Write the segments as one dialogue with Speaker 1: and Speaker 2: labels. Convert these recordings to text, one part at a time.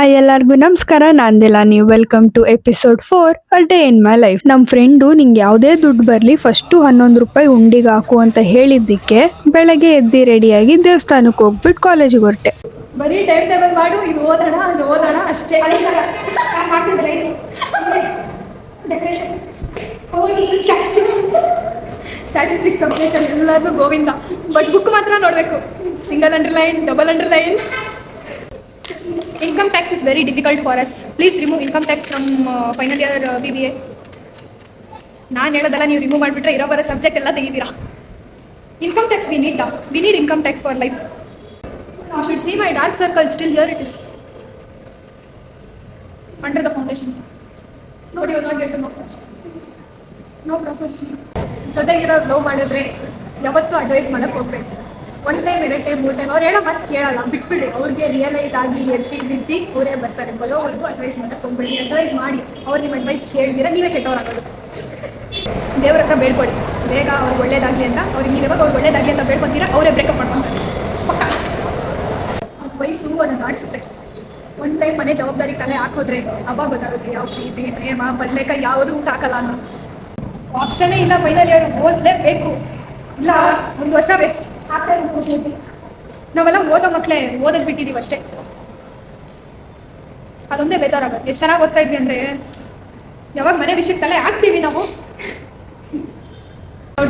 Speaker 1: Hi ಎಲ್ಲರಿಗೂ ನಮಸ್ಕಾರ. ನಾಂದಿಲ್ಲ, ನೀವು welcome to episode 4 a day in my life. ನಮ್ಮ ಫ್ರೆಂಡು ನಿಂಗೆ ಯಾವುದೇ ದುಡ್ಡು ಬರಲಿ ಫಸ್ಟು 11 ರೂಪಾಯಿ ಉಂಡಿಗೆ ಹಾಕು ಅಂತ ಹೇಳಿದ್ದಕ್ಕೆ ಬೆಳಗ್ಗೆ ಎದ್ದು ರೆಡಿಯಾಗಿ ದೇವಸ್ಥಾನಕ್ಕೆ ಹೋಗ್ಬಿಟ್ಟು ಕಾಲೇಜಿಗೆ ಹೊರಟೆ.
Speaker 2: ಬರೀ ಟೈಮ್ ಟೇಬಲ್ ಮಾಡು, ಇದು ಓದೋಣ ಅದು ಓದೋಣ ಅಷ್ಟೇ. ಸ್ಟ್ಯಾಟಿಸ್ಟಿಕ್ಸ್ ಸಬ್ಜೆಕ್ಟ್ ಅಲ್ಲಿ ಎಲ್ಲರೂ ಗೋವಿಂದ, ಬಟ್ ಬುಕ್ ಮಾತ್ರ ನೋಡಬೇಕು. Single underline, double underline. Income tax is very difficult for us. Please remove income tax from final year BBA. ನಾನು ಹೇಳೋದಲ್ಲ, ನೀವು ರಿಮೂವ್ ಮಾಡಿಬಿಟ್ರೆ ಇರೋ ಬರೋ ಸಬ್ಜೆಕ್ಟ್ ಎಲ್ಲ ತೆಗಿದ್ದೀರಾ. Income tax we need income tax for life. You should see my dark circle, still here it is. Under the foundation. Nobody will not get to know. No problems. ಜೊತೆಗಿರೋರು love ಮಾಡಿದ್ರೆ ಯಾವತ್ತೂ advice ಮಾಡೋಕ್ಕೆ ಹೋಗ್ಬೇಕು. 1 time 2 time 3 time ಅವ್ರು ಹೇಳೋ ಮಾತು ಕೇಳಲ್ಲ, ಬಿಟ್ಬಿಡಿ. ಅವ್ರಿಗೆ ರಿಯಲೈಸ್ ಆಗಿ ಎತ್ತಿ ಬಿದ್ದು ಅವರೇ ಬರ್ತಾರೆ. ಬರೋವರೆಗೂ ಅಡ್ವೈಸ್ ಮಾಡೋಕ್ಕೆ ಹೋಗ್ಬೇಡಿ. ಅಡ್ವೈಸ್ ಮಾಡಿ ಅವ್ರು ನಿಮ್ಮ ಅಡ್ವೈಸ್ ಕೇಳಿದಿರ ನೀವೇ ಕೆಟ್ಟವ್ರಾಗೋದು. ದೇವ್ರ ಹತ್ರ ಬೇಡ್ಕೊಳ್ಳಿ ಬೇಗ ಅವ್ರಿಗೆ ಒಳ್ಳೇದಾಗಲಿ ಅಂತ. ಅವ್ರಿಗೆ ನೀವು ಯಾವಾಗ ಅವ್ರಿಗೆ ಒಳ್ಳೇದಾಗಲಿ ಅಂತ ಬೇಡ್ಕೊತೀರಾ, ಅವರೇ ಬ್ರೇಕಪ್ ಮಾಡ್ಕೊತಾರೆ ಪಕ್ಕ. ವಯಸ್ಸು ಅದನ್ನು ಆಡಿಸುತ್ತೆ. 1 ಟೈಮ್ ಮನೆ ಜವಾಬ್ದಾರಿ ತಲೆ ಹಾಕೋದ್ರೆ ಅವಾಗ ಗೊತ್ತಾಗುತ್ತೆ ಯಾವ ಪ್ರೀತಿ, ಪ್ರೇಮ, ಬದಲೇಕ ಯಾವುದು ಊಟ ಹಾಕಲ್ಲ ಅನ್ನೋ ಆಪ್ಷನ್ನೇ ಇಲ್ಲ. ಫೈನಲ್ ಇಯರ್ ಓದಲೇಬೇಕು, ಇಲ್ಲ 1 ವರ್ಷ ವೇಸ್ಟ್. ನಾವೆಲ್ಲ ಓದೋ ಮಕ್ಕಳೇ ಓದೋದು ಬಿಟ್ಟಿದ್ದೀವಿ ಅಷ್ಟೇ. ಅದೊಂದೇ ಬೇಜಾರಾಗುತ್ತೆ. ಎಷ್ಟು ಚೆನ್ನಾಗಿ ಓದ್ತಾ ಇದ್ವಿ ಅಂದರೆ ಯಾವಾಗ ಮನೆ ವಿಷಯಕ್ಕೆ ತಲೆ ಹಾಕ್ತೀವಿ ನಾವು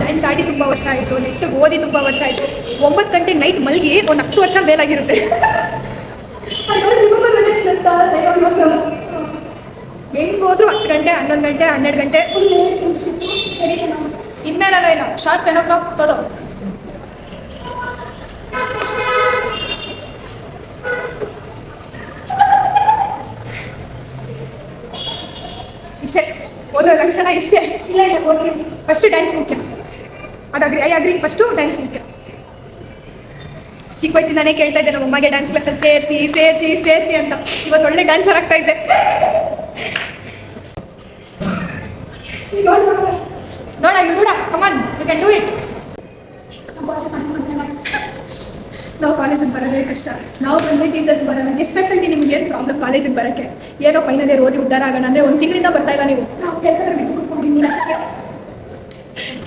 Speaker 2: ಡ್ಯಾನ್ಸ್ ಆಡಿ ತುಂಬ ವರ್ಷ ಆಯಿತು, ನೆಟ್ಟಿಗೆ ಓದಿ ತುಂಬ ವರ್ಷ ಆಯಿತು. 9 ಗಂಟೆಗೆ ನೈಟ್ ಮಲಗಿ ಒಂದು 10 ವರ್ಷ ಮೇಲಾಗಿರುತ್ತೆ. ಹೆಂಗೆ ಹೋದ್ರು 10 ಗಂಟೆ, 11 ಗಂಟೆ, 12 ಗಂಟೆ. ಇನ್ಮೇಲೆಲ್ಲ ಇಲ್ಲ, ಶಾರ್ಪ್ 10 o'clock ತೋದೋ. ಇಷ್ಟೇ ಓದೋ ಲಕ್ಷಣ ಇಷ್ಟೇ. ಫಸ್ಟು ಡ್ಯಾನ್ಸ್ ಮುಖ್ಯ, ಐ ಅಗ್ರಿ. ಫಸ್ಟು ಡ್ಯಾನ್ಸ್ ಮುಖ್ಯ. ಚಿಕ್ಕ ವಯಸ್ಸಿಂದಾನೇ ಕೇಳ್ತಾ ಇದ್ದೆ ನಮ್ಮ ಅಮ್ಮಗೆ ಡ್ಯಾನ್ಸ್ ಕ್ಲಾಸಲ್ಲಿ ಸೇರಿಸಿ ಅಂತ. ಇವತ್ತು ಒಳ್ಳೆ ಡ್ಯಾನ್ಸರ್ ಆಗ್ತಾ ಇದ್ದೆ. ನೋಡ ಕಮಾನ್, ಯು ಕ್ಯಾನ್ ಡೂ ಇಟ್. ನಾವು ಕಾಲೇಜಿಗೆ ಬರೋದೇ ಕಷ್ಟ. ನಾವು ಬಂದರೆ ಟೀಚರ್ಸ್ ಬರೋಲ್ಲ. ಎಷ್ಟು ಫ್ಯಾಕಲ್ಟಿ ನಿಮ್ಗೆ ಏನು ಪ್ರಾಬ್ಲಮ್ ಕಾಲೇಜಿಗೆ ಬರೋಕ್ಕೆ? ಏನೋ ಫೈನಲ್ ಇಯರ್ ಓದಿ ಉದ್ಧಾರ ಆಗೋಣ ಅಂದರೆ 1 ತಿಂಗಳಿಂದ ಬರ್ತಾ ಇಲ್ಲ ನೀವು.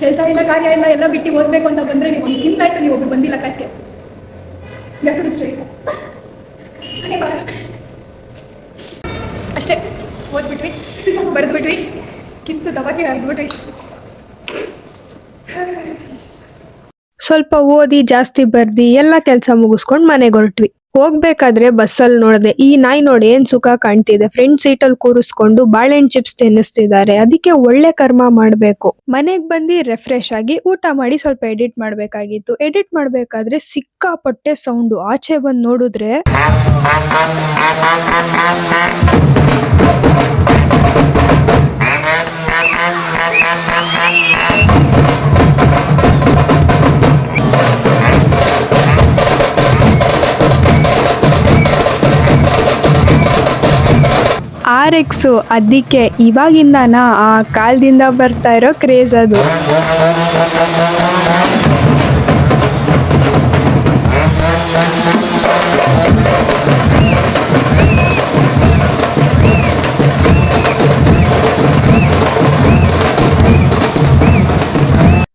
Speaker 2: ಕೆಲಸ ಇಲ್ಲ, ಕಾರ್ಯ ಇಲ್ಲ, ಎಲ್ಲ ಬಿಟ್ಟು ಓದಬೇಕು ಅಂತ ಬಂದರೆ ನೀವು 1 ತಿಂಗಳಾಯ್ತು ನೀವು ಒಬ್ರು ಬಂದಿಲ್ಲ ಕ್ಲಾಸ್ಗೆ. ಅಷ್ಟೇ, ಓದ್ಬಿಟ್ವಿ, ಬರೆದ್ಬಿಟ್ವಿ, ಕಿತ್ತು ದಬಾಕಿ ಹರಿದ್ಬಿಟ್ವಿ.
Speaker 1: ಸ್ವಲ್ಪ ಓದಿ ಜಾಸ್ತಿ ಬರ್ದಿ ಎಲ್ಲ ಕೆಲಸ ಮುಗಿಸ್ಕೊಂಡು ಮನೆಗೆ ಹೊರಟ್ವಿ. ಹೋಗ್ಬೇಕಾದ್ರೆ ಬಸ್ಸಲ್ಲಿ ನೋಡಿದೆ, ಈ ನಾಯಿ ನೋಡಿ ಏನ್ ಸುಖ ಕಾಣ್ತಿದೆ. ಫ್ರಂಟ್ ಸೀಟಲ್ಲಿ ಕೂರಿಸ್ಕೊಂಡು ಬಾಳೆಹಣ್ಣು ಚಿಪ್ಸ್ ತಿನ್ನಿಸ್ತಿದ್ದಾರೆ. ಅದಕ್ಕೆ ಒಳ್ಳೆ ಕರ್ಮ ಮಾಡಬೇಕು. ಮನೆಗೆ ಬಂದು ರೆಫ್ರೆಶ್ ಆಗಿ ಊಟ ಮಾಡಿ ಸ್ವಲ್ಪ ಎಡಿಟ್ ಮಾಡಬೇಕಾಗಿತ್ತು. ಎಡಿಟ್ ಮಾಡಬೇಕಾದ್ರೆ ಸಿಕ್ಕಾಪಟ್ಟೆ ಸೌಂಡು. ಆಚೆ ಬಂದು ನೋಡಿದ್ರೆ RX. ಅದಕ್ಕೆ ಇವಾಗಿಂದನ ಆ ಕಾಲದಿಂದ ಬರ್ತಾ ಇರೋ ಕ್ರೇಜ್ ಅದು.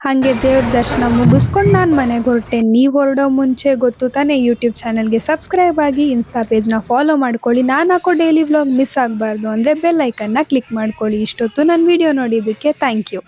Speaker 1: ಹಾಗೆ ದೇವ್ರ ದರ್ಶನ ಮುಗಿಸ್ಕೊಂಡು ನಾನು ಮನೆಗೆ ಹೊರಟೆ. ನೀವು ಹೊರಡೋ ಮುಂಚೆ ಗೊತ್ತು ತಾನೇ, ಯೂಟ್ಯೂಬ್ ಚಾನಲ್ಗೆ ಸಬ್ಸ್ಕ್ರೈಬ್ ಆಗಿ, ಇನ್ಸ್ಟಾ ಪೇಜ್ನ ಫಾಲೋ ಮಾಡ್ಕೊಳ್ಳಿ. ನಾನು ಹಾಕೋ ಡೈಲಿ ವ್ಲಾಗ್ ಮಿಸ್ ಆಗಬಾರ್ದು ಅಂದರೆ ಬೆಲ್ ಐಕನ್ನ ಕ್ಲಿಕ್ ಮಾಡ್ಕೊಳ್ಳಿ. ಇಷ್ಟೊತ್ತು ನನ್ನ ವಿಡಿಯೋ ನೋಡಿದ್ದಕ್ಕೆ ಥ್ಯಾಂಕ್ ಯು.